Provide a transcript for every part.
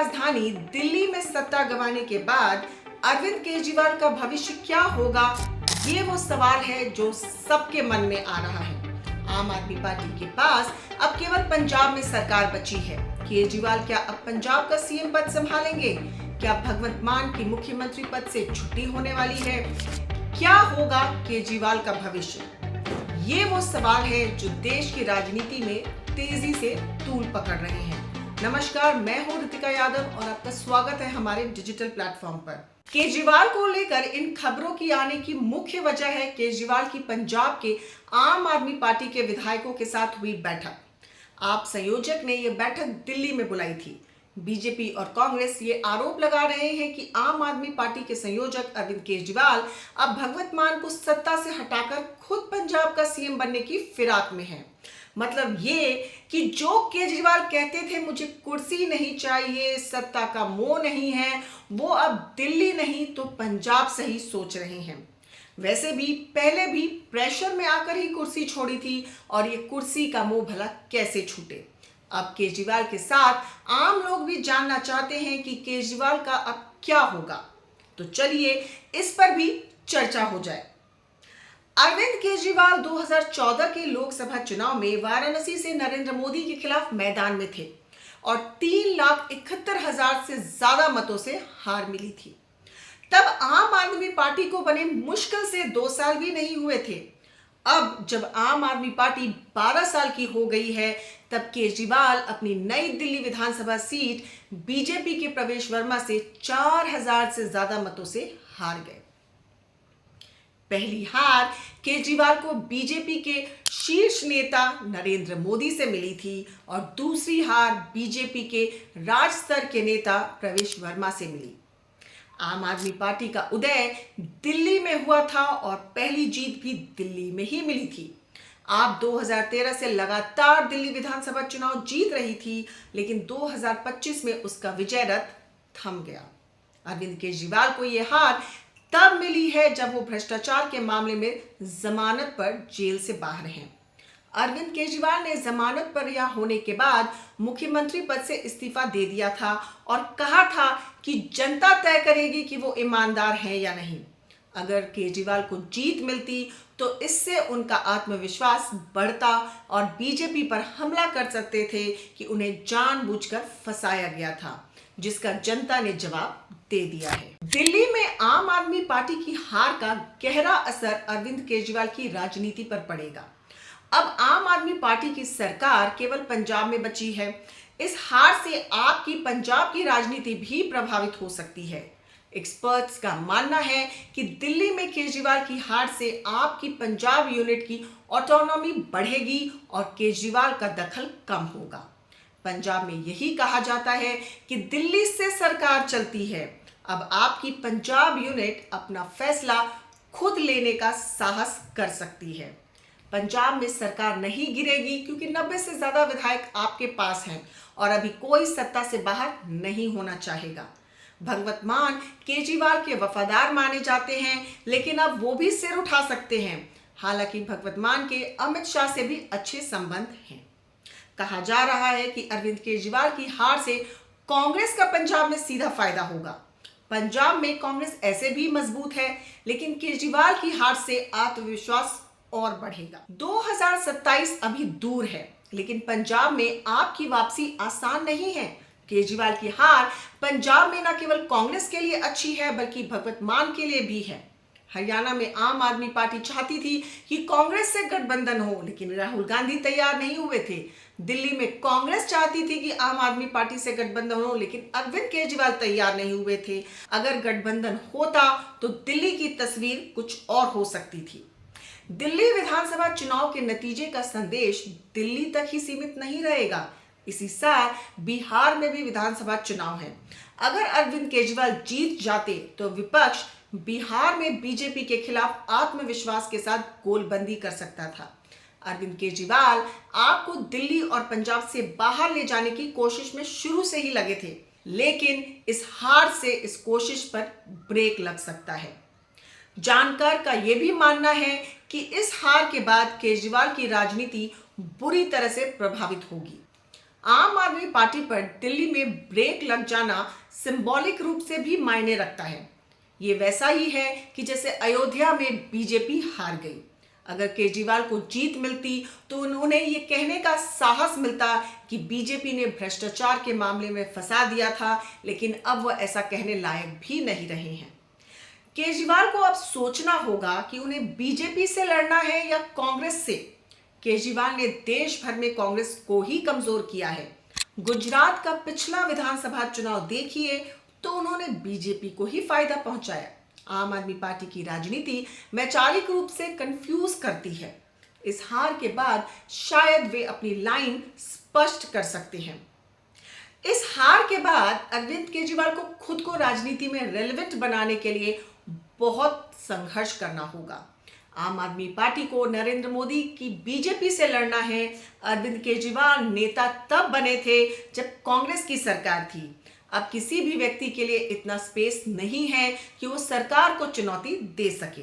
राजधानी दिल्ली में सत्ता गंवाने के बाद अरविंद केजरीवाल का भविष्य क्या होगा, ये वो सवाल है जो सबके मन में आ रहा है। आम आदमी पार्टी के पास अब केवल पंजाब में सरकार बची है। केजरीवाल क्या अब पंजाब का सीएम पद संभालेंगे? क्या भगवंत मान की मुख्यमंत्री पद से छुट्टी होने वाली है? क्या होगा केजरीवाल का भविष्य? ये वो सवाल है जो देश की राजनीति में तेजी से तूल पकड़ रहे हैं। नमस्कार, मैं हूं रितिका यादव और आपका स्वागत है हमारे डिजिटल प्लेटफॉर्म पर। केजरीवाल को लेकर इन खबरों की आने की मुख्य वजह है केजरीवाल की पंजाब के आम आदमी पार्टी के विधायकों के साथ हुई बैठक। आप संयोजक ने यह बैठक दिल्ली में बुलाई थी। बीजेपी और कांग्रेस ये आरोप लगा रहे हैं कि आम आदमी पार्टी के संयोजक अरविंद केजरीवाल अब भगवंत मान को सत्ता से हटाकर खुद पंजाब का सीएम बनने की फिराक में हैं। मतलब ये कि जो केजरीवाल कहते थे मुझे कुर्सी नहीं चाहिए, सत्ता का मोह नहीं है, वो अब दिल्ली नहीं तो पंजाब से ही सोच रहे हैं। वैसे भी पहले भी प्रेशर में आकर ही कुर्सी छोड़ी थी और ये कुर्सी का मोह भला कैसे छूटे। अब केजरीवाल के साथ आम लोग भी जानना चाहते हैं कि केजरीवाल का अब क्या होगा, तो चलिए इस पर भी चर्चा हो जाए। अरविंद केजरीवाल 2014 के लोकसभा चुनाव में वाराणसी से नरेंद्र मोदी के खिलाफ मैदान में थे और 3,71,000 से ज्यादा मतों से हार मिली थी। तब आम आदमी पार्टी को बने मुश्किल से 2 साल भी नहीं हुए थे। अब जब आम आदमी पार्टी 12 साल की हो गई है, तब केजरीवाल अपनी नई दिल्ली विधानसभा सीट बीजेपी के प्रवेश वर्मा से 4,000 से ज्यादा मतों से हार गए। पहली हार केजरीवाल को बीजेपी के शीर्ष नेता नरेंद्र मोदी से मिली थी और दूसरी हार बीजेपी के राज्य स्तर के नेता प्रवेश वर्मा से मिली। आम आदमी पार्टी का उदय दिल्ली में हुआ था और पहली जीत भी दिल्ली में ही मिली थी। आप 2013 से लगातार दिल्ली विधानसभा चुनाव जीत रही थी, लेकिन 2025 में उसका विजय रथ थम गया। अरविंद केजरीवाल को यह हार तब मिली है जब वो भ्रष्टाचार के मामले में जमानत पर जेल से बाहर हैं। अरविंद केजरीवाल ने जमानत पर रिहा होने के बाद मुख्यमंत्री पद से इस्तीफा दे दिया था और कहा था कि जनता तय करेगी कि वो ईमानदार हैं या नहीं। अगर केजरीवाल को जीत मिलती तो इससे उनका आत्मविश्वास बढ़ता और बीजेपी पर हमला कर सकते थे कि उन्हें जानबूझकर फंसाया गया था, जिसका जनता ने जवाब दे दिया है। दिल्ली में आम आदमी पार्टी की हार का गहरा असर अरविंद केजरीवाल की राजनीति पर पड़ेगा। अब आम आदमी पार्टी की सरकार केवल पंजाब में बची है। इस हार से आपकी पंजाब की राजनीति भी प्रभावित हो सकती है। एक्सपर्ट्स का मानना है कि दिल्ली में केजरीवाल की हार से आपकी पंजाब यूनिट की ऑटोनॉमी बढ़ेगी और केजरीवाल का दखल कम होगा। पंजाब में यही कहा जाता है कि दिल्ली से सरकार चलती है। अब आपकी पंजाब यूनिट अपना फैसला खुद लेने का साहस कर सकती है। पंजाब में सरकार नहीं गिरेगी क्योंकि 90 से ज्यादा विधायक आपके पास हैं और अभी कोई सत्ता से बाहर नहीं होना चाहेगा। भगवंत मान केजरीवाल के वफादार माने जाते हैं, लेकिन अब वो भी सिर उठा सकते हैं। हालांकि भगवंत मान के अमित शाह से भी अच्छे संबंध हैं। कहा जा रहा है कि अरविंद केजरीवाल की हार से कांग्रेस का पंजाब में सीधा फायदा होगा। पंजाब में कांग्रेस ऐसे भी मजबूत है, लेकिन केजरीवाल की हार से आत्मविश्वास और बढ़ेगा। 2027 अभी दूर है, लेकिन पंजाब में आपकी वापसी आसान नहीं है। केजरीवाल की हार पंजाब में न केवल कांग्रेस के लिए अच्छी है, बल्कि भगवंत मान के लिए भी है। हरियाणा में आम आदमी पार्टी चाहती थी कि कांग्रेस से गठबंधन हो, लेकिन राहुल गांधी तैयार नहीं हुए थे। दिल्ली में कांग्रेस चाहती थी कि आम आदमी पार्टी से गठबंधन हो, लेकिन अरविंद केजरीवाल तैयार नहीं हुए थे। अगर गठबंधन होता तो दिल्ली की तस्वीर कुछ और हो सकती थी। दिल्ली विधानसभा चुनाव के नतीजे का संदेश दिल्ली तक ही सीमित नहीं रहेगा। इसी साल बिहार में भी विधानसभा चुनाव है। अगर अरविंद केजरीवाल जीत जाते तो विपक्ष बिहार में बीजेपी के खिलाफ आत्मविश्वास के साथ गोलबंदी कर सकता था। अरविंद केजरीवाल आपको दिल्ली और पंजाब से बाहर ले जाने की कोशिश में शुरू से ही लगे थे, लेकिन इस हार से इस कोशिश पर ब्रेक लग सकता है। जानकार का यह भी मानना है कि इस हार के बाद केजरीवाल की राजनीति बुरी तरह से प्रभावित होगी। आम आदमी पार्टी पर दिल्ली में ब्रेक लग जाना सिंबॉलिक रूप से भी मायने रखता है। ये वैसा ही है कि जैसे अयोध्या में बीजेपी हार गई। अगर केजरीवाल को जीत मिलती तो उन्हें ये कहने का साहस मिलता कि बीजेपी ने भ्रष्टाचार के मामले में फंसा दिया था, लेकिन अब वह ऐसा कहने लायक भी नहीं रहे हैं। केजरीवाल को अब सोचना होगा कि उन्हें बीजेपी से लड़ना है या कांग्रेस से। केजरीवाल ने देश भर में कांग्रेस को ही कमजोर किया है। गुजरात का पिछला विधानसभा चुनाव देखिए तो उन्होंने बीजेपी को ही फायदा पहुंचाया। आम आदमी पार्टी की राजनीति वैचारिक रूप से कंफ्यूज करती है। इस हार के बाद शायद वे अपनी लाइन स्पष्ट कर सकते हैं। इस हार के बाद अरविंद केजरीवाल को खुद को राजनीति में रेलेवेंट बनाने के लिए बहुत संघर्ष करना होगा। आम आदमी पार्टी को नरेंद्र मोदी की बीजेपी से लड़ना है। अरविंद केजरीवाल नेता तब बने थे जब कांग्रेस की सरकार थी। अब किसी भी व्यक्ति के लिए इतना स्पेस नहीं है कि वो सरकार को चुनौती दे सके।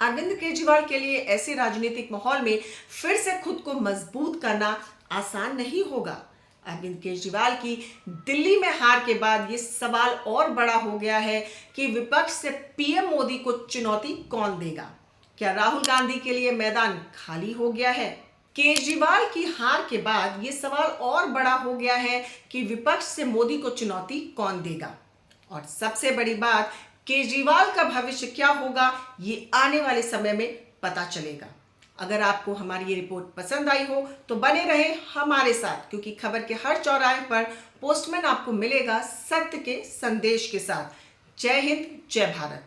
अरविंद केजरीवाल के लिए ऐसे राजनीतिक माहौल में फिर से खुद को मजबूत करना आसान नहीं होगा। अरविंद केजरीवाल की दिल्ली में हार के बाद ये सवाल और बड़ा हो गया है कि विपक्ष से पीएम मोदी को चुनौती कौन देगा। क्या राहुल गांधी के लिए मैदान खाली हो गया है? केजरीवाल की हार के बाद ये सवाल और बड़ा हो गया है कि विपक्ष से मोदी को चुनौती कौन देगा। और सबसे बड़ी बात, केजरीवाल का भविष्य क्या होगा ये आने वाले समय में पता चलेगा। अगर आपको हमारी ये रिपोर्ट पसंद आई हो तो बने रहे हमारे साथ, क्योंकि खबर के हर चौराहे पर पोस्टमैन आपको मिलेगा सत्य के संदेश के साथ। जय हिंद, जय भारत।